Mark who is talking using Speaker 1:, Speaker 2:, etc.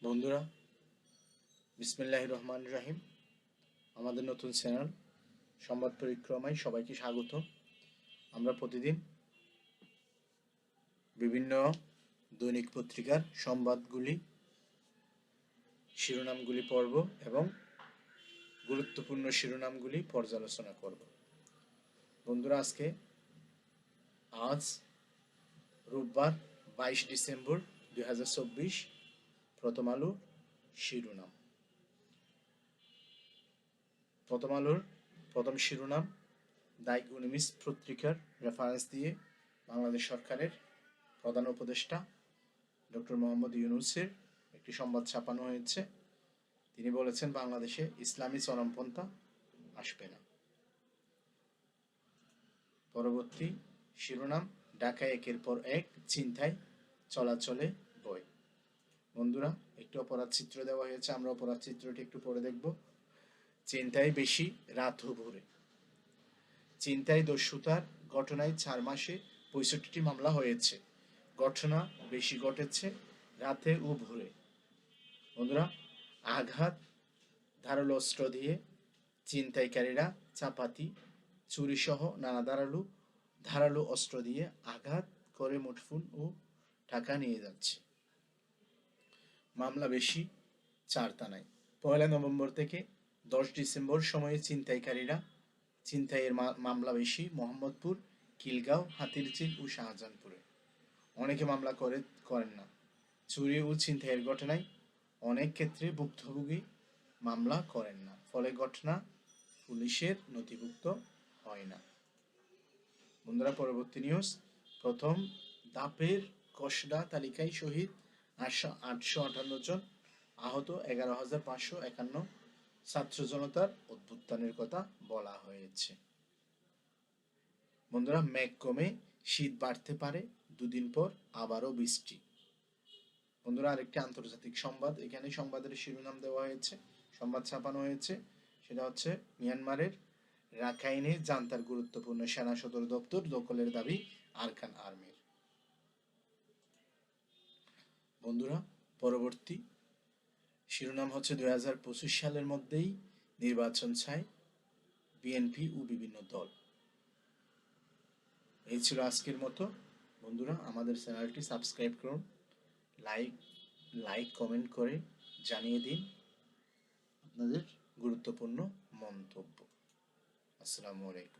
Speaker 1: বন্ধুরা, বিসমিল্লাহির রহমানির রহিম। আমাদের নতুন চ্যানেল সংবাদ পরিক্রমায় সবাইকে স্বাগত। আমরা প্রতিদিন বিভিন্ন দৈনিক পত্রিকার সংবাদগুলি, শিরোনামগুলি পড়ব এবং গুরুত্বপূর্ণ শিরোনামগুলি পর্যালোচনা করব। বন্ধুরা, আজ রোববার 22 ডিসেম্বর 2024। প্রথম আলো শিরোনাম। প্রথম আলোর প্রথম শিরোনাম, দ্য ইকোনমিস্ট পত্রিকার রেফারেন্স দিয়ে বাংলাদেশ সরকারের প্রধান উপদেষ্টা ডক্টর মোহাম্মদ ইউনূসের একটি সংবাদ ছাপানো হয়েছে। তিনি বলেছেন, বাংলাদেশে ইসলামী চরমপন্থা আসবে না। পরবর্তী শিরোনাম, ঢাকায় একের পর এক ছিনতাই চলাচলে বই। বন্ধুরা, একটু অপরাধ চিত্র দেওয়া হয়েছে, আমরা অপরাধ চিত্রটি একটু পরে দেখব। ছিনতাই বেশি, রাত ও ভোরে। ছিনতাই দস্যুতার ঘটনায় 4 মাসে 65টি মামলা হয়েছে। ঘটনা বেশি ঘটেছে রাতে ও ভোরে। বন্ধুরা, আঘাত, ধারালো অস্ত্র দিয়ে ছিনতাইকারীরা চাপাতি, ছুরি সহ নানা ধারালো অস্ত্র দিয়ে আঘাত করে মুঠোফোন ও টাকা নিয়ে যাচ্ছে। মামলা বেশি 4 থানায়। 1 নভেম্বর থেকে 10 ডিসেম্বর সময়ে ছিনতাইয়ের মামলা বেশি মোহাম্মদপুর, খিলগাঁও, হাতিরঝিল ও শাহজাহানপুরে। অনেকে মামলা করেন না। চুরি ও ছিনতাইয়ের ঘটনায় অনেক ক্ষেত্রে ভুক্তভোগী মামলা করেন না, ফলে ঘটনা পুলিশের নথিভুক্ত হয় না। বন্ধুরা, পরবর্তী নিউজ, প্রথম ধাপের খসড়া তালিকায় শহীদ 858 জন, আহত 11,551। ছাত্র জনতার অভ্যুত্থানের কথা বলা হয়েছে। বন্ধুরা, মেঘ কমে শীত বাড়তে পারে, দুদিন পর আবারও বৃষ্টি। বন্ধুরা, আরেকটি আন্তর্জাতিক সংবাদ, এখানে সংবাদের শিরোনাম দেওয়া হয়েছে, সংবাদ ছাপানো হয়েছে, সেটা হচ্ছে মিয়ানমারের রাখাইনে জান্তার গুরুত্বপূর্ণ সেনা সদর দপ্তর দখলের দাবি আরকান আর্মির। বন্ধুরা, পরবর্তী শিরোনাম হচ্ছে 2025 সালের মধ্যেই নির্বাচন চায় বিএনপি ও বিভিন্ন দল। এই ছিল আজকের মতো। বন্ধুরা, আমাদের চ্যানেলটি সাবস্ক্রাইব করুন, লাইক কমেন্ট করে জানিয়ে দিন আপনাদের গুরুত্বপূর্ণ মন্তব্য। আসসালামু আলাইকুম।